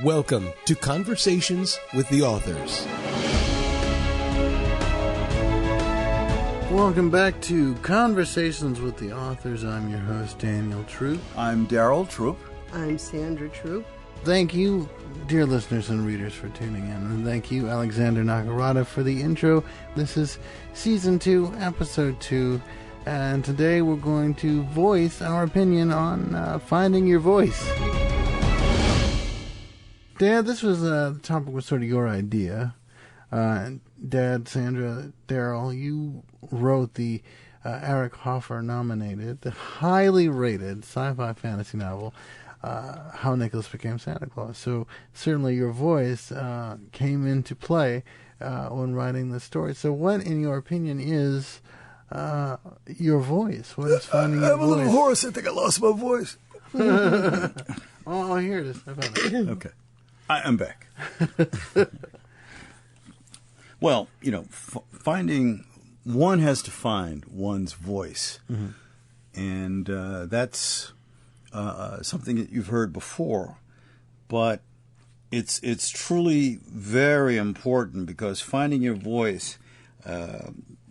Welcome to Conversations with the Authors. Welcome back to Conversations with the Authors. I'm your host, Daniel Troop. I'm Daryl Troop. I'm Sandra Troop. Thank you, dear listeners and readers, for tuning in. And thank you, Alexander Nakarada, for the intro. This is Season 2, Episode 2. And today we're going to voice our opinion on finding your voice. Dad, this was the topic was sort of your idea. Dad, Sandra, Daryl, you wrote the Eric Hoffer nominated, the highly rated sci-fi fantasy novel, How Nicholas Became Santa Claus. So certainly your voice came into play when writing the story. So what, in your opinion, is your voice? What is finding your voice? I'm a little hoarse. I think I lost my voice. Oh, here it is. I found it. Okay. I'm back. Well, you know, one has to find one's voice. Mm-hmm. And that's something that you've heard before. But it's truly very important, because finding your voice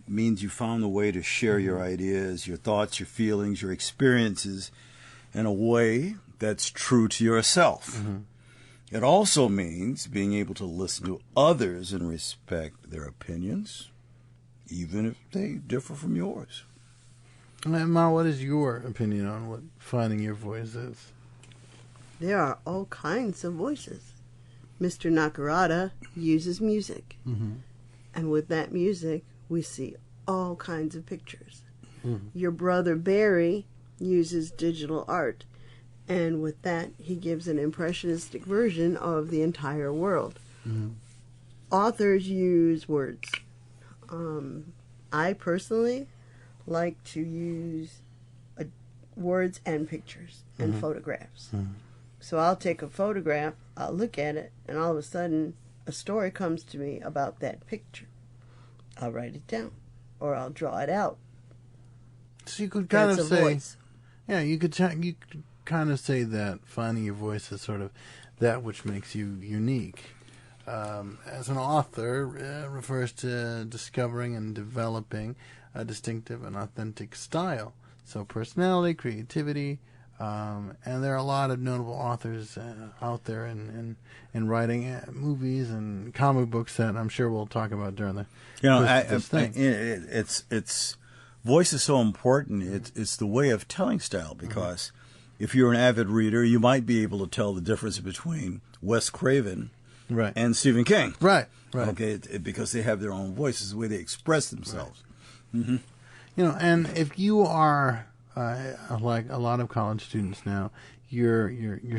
means you found a way to share your ideas, your thoughts, your feelings, your experiences in a way that's true to yourself. Mm-hmm. It also means being able to listen to others and respect their opinions, even if they differ from yours. Ma, what is your opinion on what finding your voice is? There are all kinds of voices. Mr. Nakarada uses music. Mm-hmm. And with that music, we see all kinds of pictures. Mm-hmm. Your brother Barry uses digital art. And with that, he gives an impressionistic version of the entire world. Mm-hmm. Authors use words. I personally like to use words and pictures and mm-hmm. photographs. Mm-hmm. So I'll take a photograph, I'll look at it, and all of a sudden a story comes to me about that picture. I'll write it down, or I'll draw it out. So you could kind of say, voice. Yeah, you could kind of say that finding your voice is sort of that which makes you unique. As an author, it refers to discovering and developing a distinctive and authentic style. So personality, creativity, and there are a lot of notable authors out there in writing movies and comic books that I'm sure we'll talk about during the this thing. It's voice is so important. It's the way of telling style, because if you're an avid reader, you might be able to tell the difference between Wes Craven and Stephen King. Right. Okay, because they have their own voices, the way they express themselves. Right. Mm-hmm. You know, and if you are like a lot of college students now, you're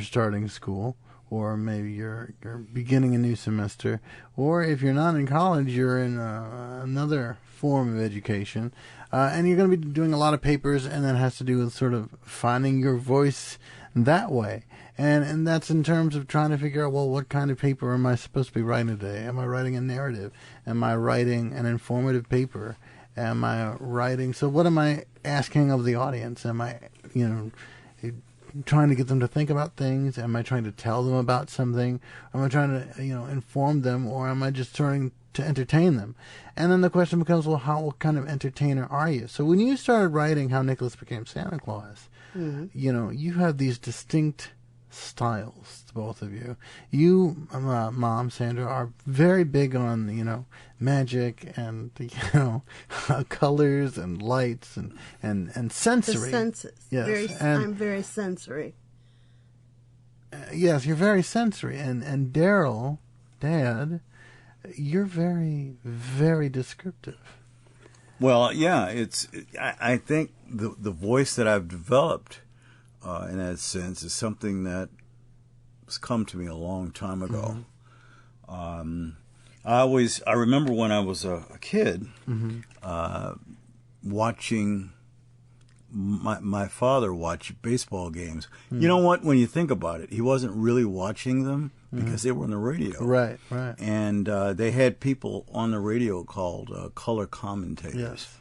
starting school, or maybe you're beginning a new semester, or if you're not in college, you're in another form of education, and you're going to be doing a lot of papers, and that has to do with sort of finding your voice that way. And that's in terms of trying to figure out, well, what kind of paper am I supposed to be writing today? Am I writing a narrative? Am I writing an informative paper? Am I writing? So what am I asking of the audience? Am I, trying to get them to think about things? Am I trying to tell them about something? Am I trying to, inform them, or am I just trying to entertain them? And then the question becomes, well, what kind of entertainer are you? So when you started writing How Nicholas Became Santa Claus, mm-hmm. You have these distinct styles, both of you. You, Mom, Sandra, are very big on, magic and, colors and lights and sensory. The senses. Yes. I'm very sensory. Yes, you're very sensory. And Daryl, Dad, you're very, very descriptive. Well, yeah, I think the voice that I've developed in that sense is something that has come to me a long time ago. Mm-hmm. I remember when I was a kid, mm-hmm. Watching my father watch baseball games. Mm-hmm. You know what? When you think about it, he wasn't really watching them because they were on the radio. Right. And they had people on the radio called color commentators. Yes.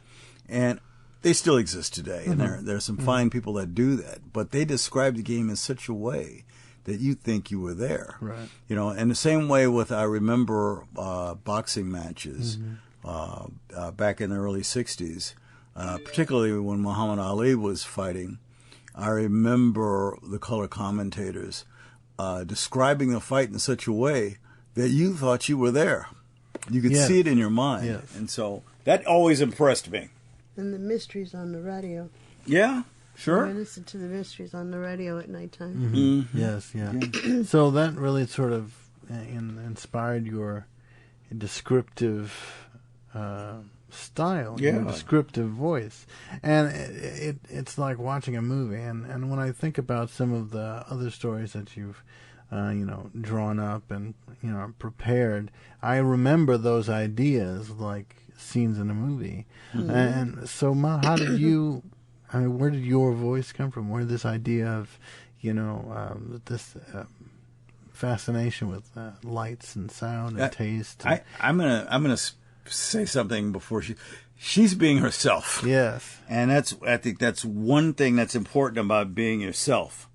And they still exist today, and there are some fine people that do that. But they describe the game in such a way that you think you were there. Right. You know, and the same way with, I remember boxing matches back in the early 60s, particularly when Muhammad Ali was fighting. I remember the color commentators describing the fight in such a way that you thought you were there. You could Yes. see it in your mind. Yes. And so that always impressed me. And the mysteries on the radio. Yeah, I sure. listen to the mysteries on the radio at nighttime. Mm-hmm. Yes, yeah. So that really sort of inspired your descriptive style, your Yeah. descriptive voice. And it's like watching a movie. And when I think about some of the other stories that you've drawn up and, prepared, I remember those ideas like scenes in a movie. And so, Ma, how did you, where did your voice come from? Where did this idea of, this fascination with lights and sound and taste? I'm gonna say something before she's being herself. Yes. And I think that's one thing that's important about being yourself.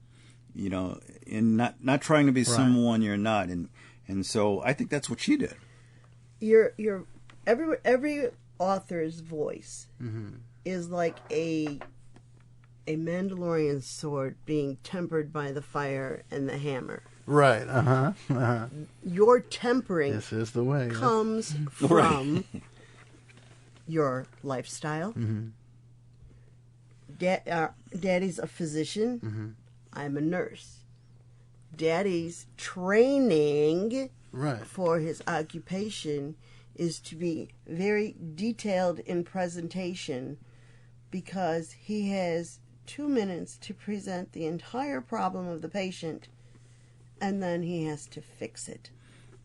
In not trying to be someone you're not, and so I think that's what she did. Every author's voice is like a Mandalorian sword being tempered by the fire and the hammer. Right. Your tempering This is the way. comes from your lifestyle. Daddy's a physician. I'm a nurse. Daddy's training Right. for his occupation is to be very detailed in presentation because he has 2 minutes to present the entire problem of the patient and then he has to fix it.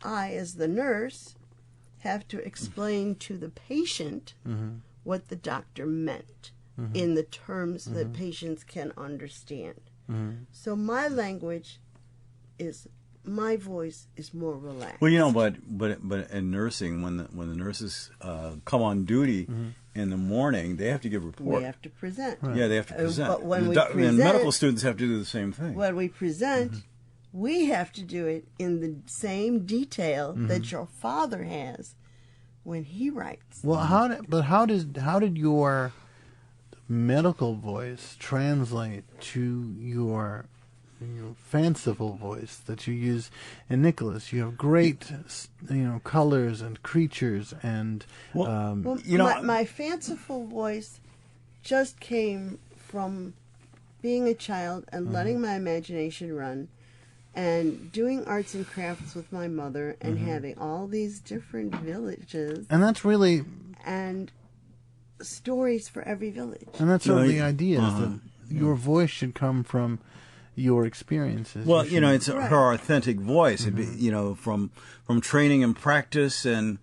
I, as the nurse, have to explain to the patient what the doctor meant in the terms that patients can understand. So my language is, my voice is more relaxed. Well, but in nursing, when the nurses come on duty in the morning, they have to give report. We have to present. Yeah, they have to present. But when and we present, and medical students have to do the same thing. when we present, we have to do it in the same detail that your father has when he writes. Well, how did your medical voice translate to your fanciful voice that you use in Nicholas? You have great, colors and creatures and. Well, My fanciful voice just came from being a child and letting my imagination run and doing arts and crafts with my mother and having all these different villages and that's really. and stories for every village. And that's sort of the idea is that your voice should come from your experiences. Well, You should- it's her authentic voice. It'd be, from training and practice and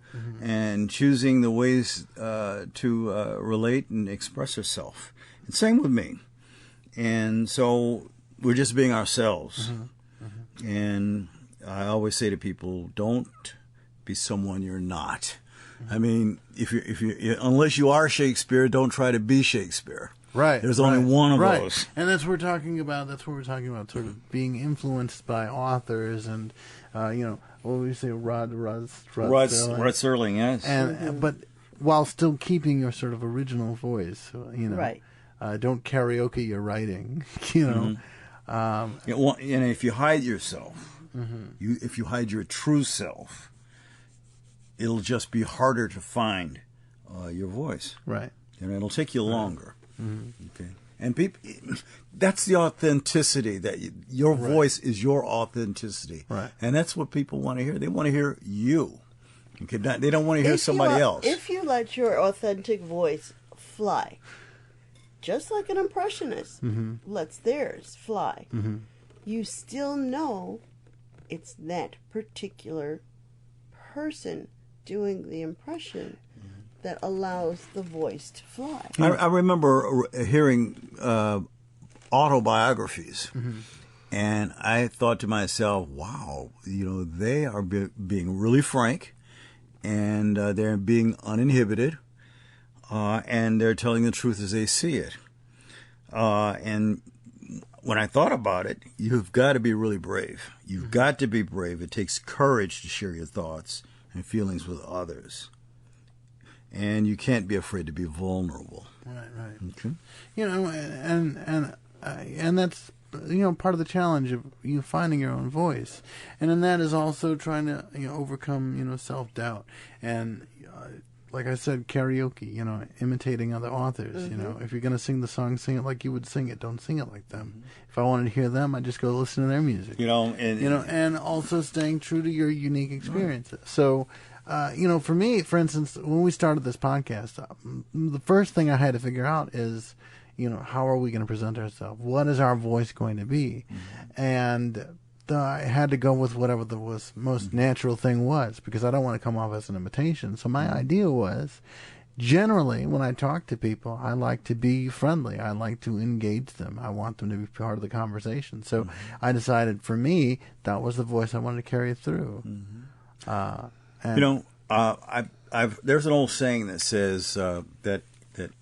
choosing the ways to relate and express herself. And same with me. And so we're just being ourselves. And I always say to people, don't be someone you're not. I mean, if you unless you are Shakespeare, don't try to be Shakespeare. Right. There's only one of those. And that's what we're talking about. That's what we're talking about, sort of being influenced by authors and, what would we say, Rod Serling, yes. And but while still keeping your sort of original voice, Right. Don't karaoke your writing, And if you hide yourself, if you hide your true self, it'll just be harder to find your voice. Right. And it'll take you longer. Okay. And that's the authenticity, that your voice is your authenticity. Right. And that's what people want to hear. They want to hear you. Okay. They don't want to hear somebody else. If you let your authentic voice fly, just like an impressionist lets theirs fly, you still know it's that particular person doing the impression that allows the voice to fly. I remember hearing autobiographies, and I thought to myself, wow, they are being really frank, and they're being uninhibited, and they're telling the truth as they see it. And when I thought about it, you've got to be really brave. You've got to be brave. It takes courage to share your thoughts and feelings with others. And you can't be afraid to be vulnerable. Right. Okay. You know, and that's, you know, part of the challenge of you finding your own voice, and then that is also trying to, you know, overcome, you know, self-doubt, and like I said, karaoke, you know, imitating other authors. You know, if you're going to sing the song, sing it like you would sing it. Don't sing it like them. If I wanted to hear them, I'd just go listen to their music. You know, And also staying true to your unique experiences. So, you know, for me, for instance, when we started this podcast, the first thing I had to figure out is, you know, how are we going to present ourselves? What is our voice going to be? And I had to go with whatever the most natural thing was, because I don't want to come off as an imitation. So my idea was, generally, when I talk to people, I like to be friendly. I like to engage them. I want them to be part of the conversation. So I decided, for me, that was the voice I wanted to carry through. you know, there's an old saying that says that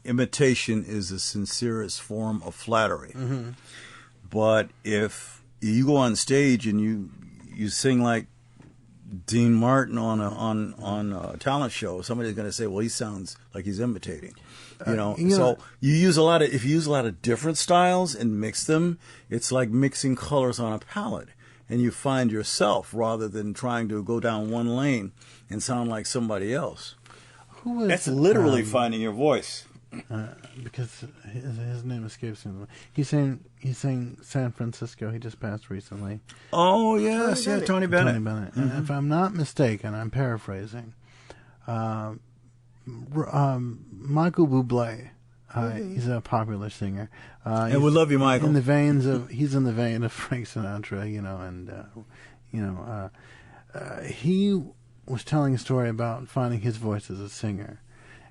imitation is the sincerest form of flattery. But if you go on stage and you sing like Dean Martin on a talent show, somebody's going to say, "Well, he sounds like he's imitating." You know, so if you use a lot of different styles and mix them, it's like mixing colors on a palette, and you find yourself rather than trying to go down one lane and sound like somebody else. That's literally finding your voice. Because his name escapes me. He sang San Francisco. He just passed recently. Oh yes, Tony Bennett. Tony Bennett. And if I'm not mistaken, I'm paraphrasing. Michael Bublé. He's a popular singer. And we love you, Michael. He's in the vein of Frank Sinatra, you know, and he was telling a story about finding his voice as a singer.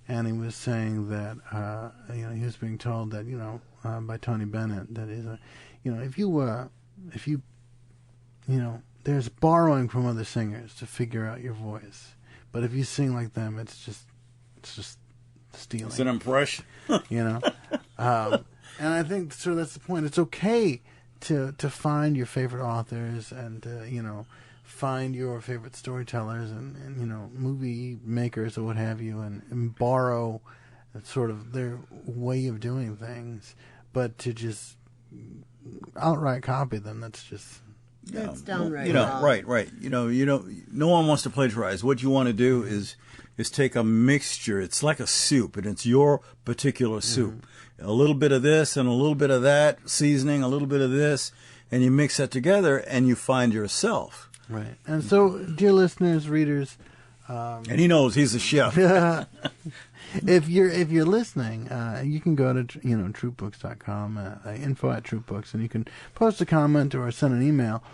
And he was saying that, you know, he was being told that, you know, by Tony Bennett, that is, you know, if you, you know, there's borrowing from other singers to figure out your voice, but if you sing like them, it's just stealing. It's an impression, you know. And I think that's the point. It's okay to find your favorite authors and you know, find your favorite storytellers and you know, movie makers or what have you, and borrow sort of their way of doing things, but to just outright copy them, that's downright wrong. Right. You know, no one wants to plagiarize. What you want to do is take a mixture. It's like a soup, and it's your particular soup. A little bit of this and a little bit of that seasoning, a little bit of this, and you mix that together, and you find yourself. Right. And so, dear listeners, readers, and he knows he's a chef. If you're listening, you can go to troopbooks.com, info@troopbooks, and you can post a comment or send an email.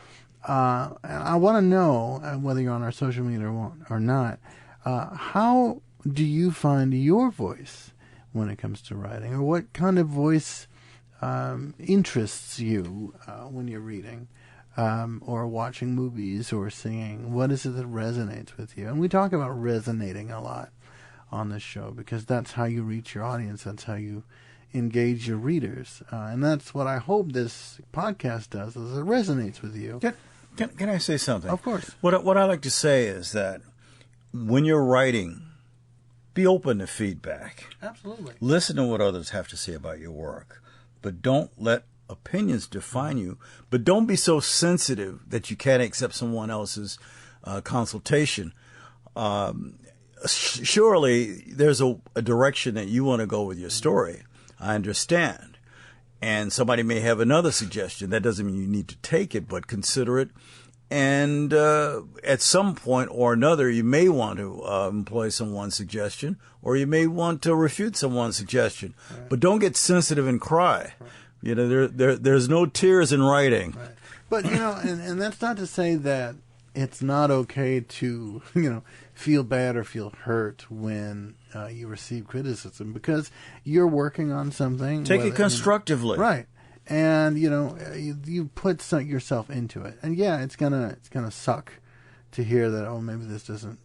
And I want to know whether you're on our social media or not. How do you find your voice when it comes to writing, or what kind of voice interests you when you're reading? Or watching movies or singing? What is it that resonates with you? And we talk about resonating a lot on this show, because that's how you reach your audience. That's how you engage your readers. And that's what I hope this podcast does, is it resonates with you. Can I say something? Of course. What I like to say is that when you're writing, be open to feedback. Absolutely. Listen to what others have to say about your work, but don't let opinions define you. But don't be so sensitive that you can't accept someone else's consultation. Surely there's a direction that you want to go with your story. I understand. And somebody may have another suggestion. That doesn't mean you need to take it, but consider it. And at some point or another, you may want to employ someone's suggestion, or you may want to refute someone's suggestion. Right. But don't get sensitive and cry. Right. You know, there's no tears in writing. Right. But, you know, and that's not to say that it's not okay to, you know, feel bad or feel hurt when you receive criticism, because you're working on something. Take it constructively. Right. And, you know, you put yourself into it. And, yeah, it's gonna suck to hear that, oh, maybe this doesn't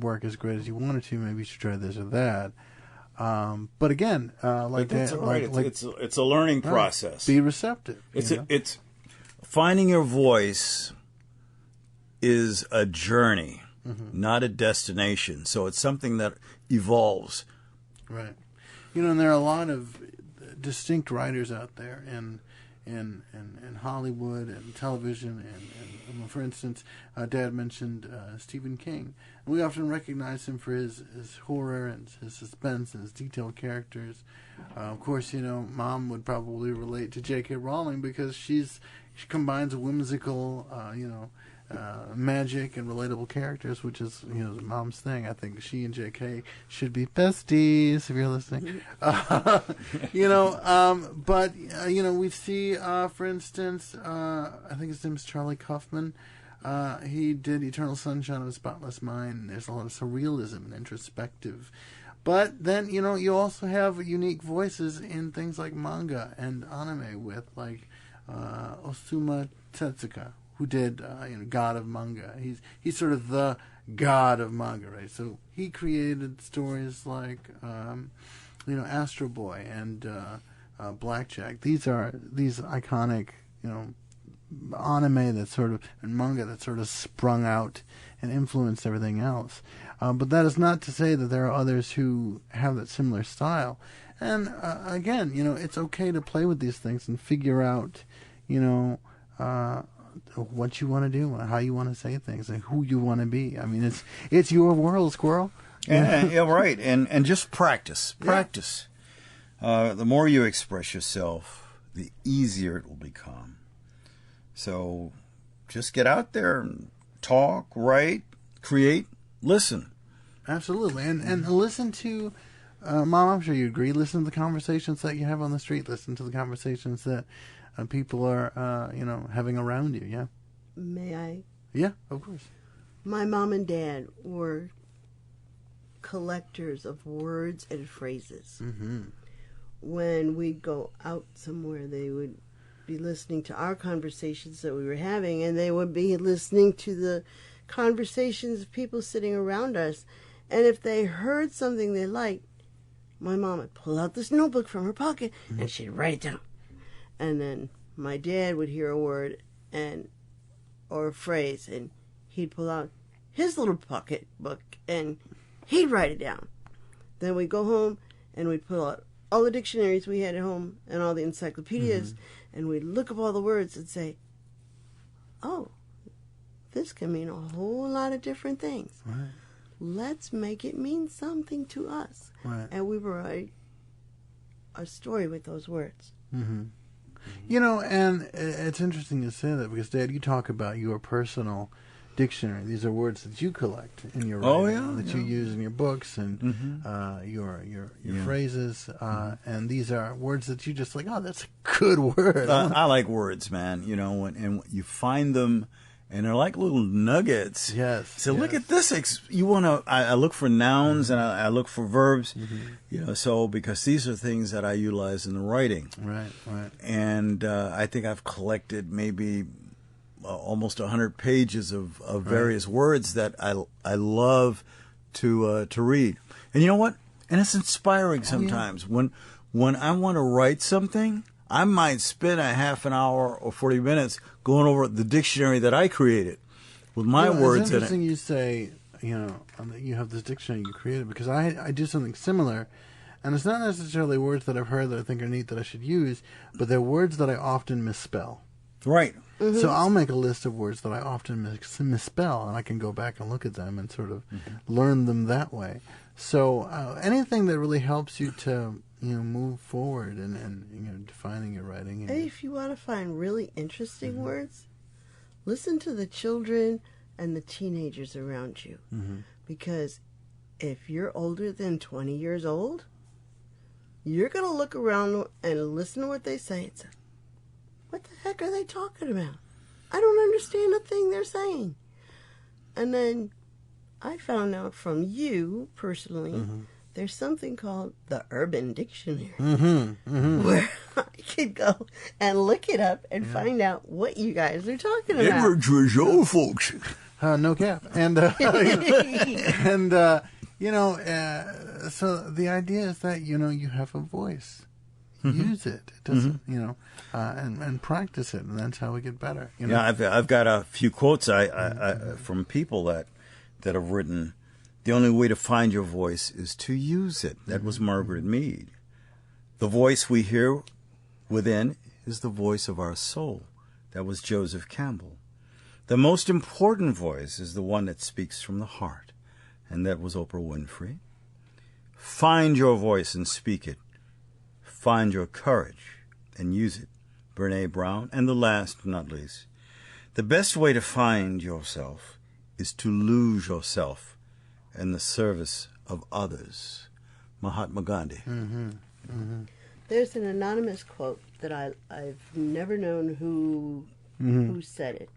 work as great as you wanted to. Maybe you should try this or that. But again, But like that's that, all right. like It's a learning process. be receptive. It's finding your voice is a journey, not a destination. So it's something that evolves. Right. And there are a lot of distinct writers out there in Hollywood and television. And for instance, Dad mentioned Stephen King. And we often recognize him for his horror and his suspense and his detailed characters. Of course, Mom would probably relate to J.K. Rowling because she combines whimsical, magic and relatable characters, which is Mom's thing. I think she and J.K. should be besties if you're listening. But we see, for instance, I think his name is Charlie Kaufman. He did Eternal Sunshine of a Spotless Mind. There's a lot of surrealism and introspective. But then, you also have unique voices in things like manga and anime with, like, Osamu Tezuka, who did God of Manga. He's sort of the god of manga, right? So he created stories like Astro Boy and Blackjack. These iconic anime that sort of and manga that sort of sprung out and influenced everything else. But that is not to say that there are others who have that similar style. And again, it's okay to play with these things and figure out, what you want to do, how you want to say things, and who you want to be. I mean, it's your world, Squirrel. Yeah, right. And just practice. Practice. The more you express yourself, the easier it will become. So just get out there and talk, write, create, listen. Absolutely. And listen to, Mom, I'm sure you agree, listen to the conversations that you have on the street. Listen to the conversations that people are, having around you. Yeah. May I? Yeah, of course. My mom and dad were collectors of words and phrases. Mm-hmm. When we'd go out somewhere, they would be listening to our conversations that we were having, and they would be listening to the conversations of people sitting around us. And if they heard something they liked, my mom would pull out this notebook from her pocket and she'd write it down. And then my dad would hear a word or a phrase, and he'd pull out his little pocket book and he'd write it down. Then we'd go home and we'd pull out all the dictionaries we had at home and all the encyclopedias, and we'd look up all the words and say, oh, this can mean a whole lot of different things. Right. Let's make it mean something to us. Right. And we write a story with those words. Mm-hmm. And it's interesting to say that because, Dad, you talk about your personal dictionary. These are words that you collect in your writing, that you use in your books and your phrases. And these are words that you just like, oh, that's a good word. I like words, man. And you find them, and they're like little nuggets. Yes. So look at this. I look for nouns and I look for verbs. So because these are things that I utilize in the writing. Right. And I think I've collected maybe almost 100 pages of various words that I love to read. And you know what? And it's inspiring sometimes. When I want to write something, I might spend a half an hour or 40 minutes going over the dictionary that I created with my words in it. It's interesting you say, that you have this dictionary you created, because I do something similar. And it's not necessarily words that I've heard that I think are neat that I should use, but they're words that I often misspell. Right. Mm-hmm. So I'll make a list of words that I often misspell, and I can go back and look at them and sort of learn them that way. So anything that really helps you to move forward and defining your writing. And if you want to find really interesting words, listen to the children and the teenagers around you. Because if you're older than 20 years old, you're going to look around and listen to what they say and say, what the heck are they talking about? I don't understand a thing they're saying. And then I found out from you personally, there's something called the Urban Dictionary, where I could go and look it up and find out what you guys are talking about. Edwards was old folks. No cap. And, So the idea is that, you have a voice. Use it. It doesn't, and practice it, and that's how we get better. Yeah, I've got a few quotes I from people that have written, the only way to find your voice is to use it. That was Margaret Mead. The voice we hear within is the voice of our soul. That was Joseph Campbell. The most important voice is the one that speaks from the heart, and that was Oprah Winfrey. Find your voice and speak it. Find your courage and use it. Brene Brown. And the last but not least, the best way to find yourself is to lose yourself in the service of others. Mahatma Gandhi. There's an anonymous quote that I've never known who said it,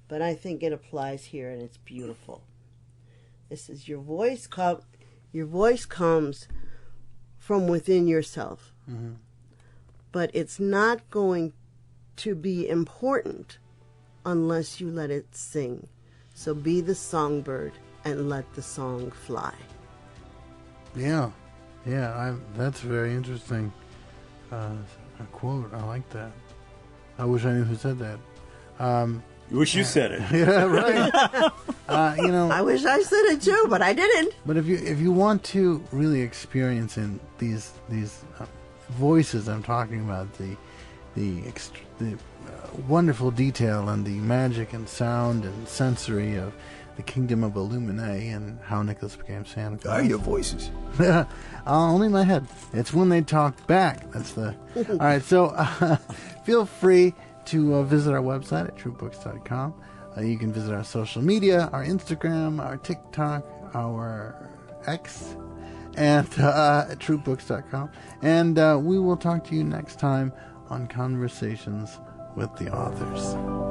but I think it applies here, and it's beautiful. It says, your voice comes from within yourself, but it's not going to be important unless you let it sing. So be the songbird and let the song fly. Yeah, that's very interesting. A quote. I like that. I wish I knew who said that. You wish you said it. Yeah, right. I wish I said it too, but I didn't. But if you want to really experience in these voices I'm talking about, the wonderful detail and the magic and sound and sensory of the kingdom of Illuminae and how Nicholas became Santa Claus. Are your voices? Only in my head. It's when they talk back. That's the. All right. So feel free to visit our website at truebooks.com. You can visit our social media, our Instagram, our TikTok, our X, and at truebooks.com. And we will talk to you next time on Conversations with the Authors.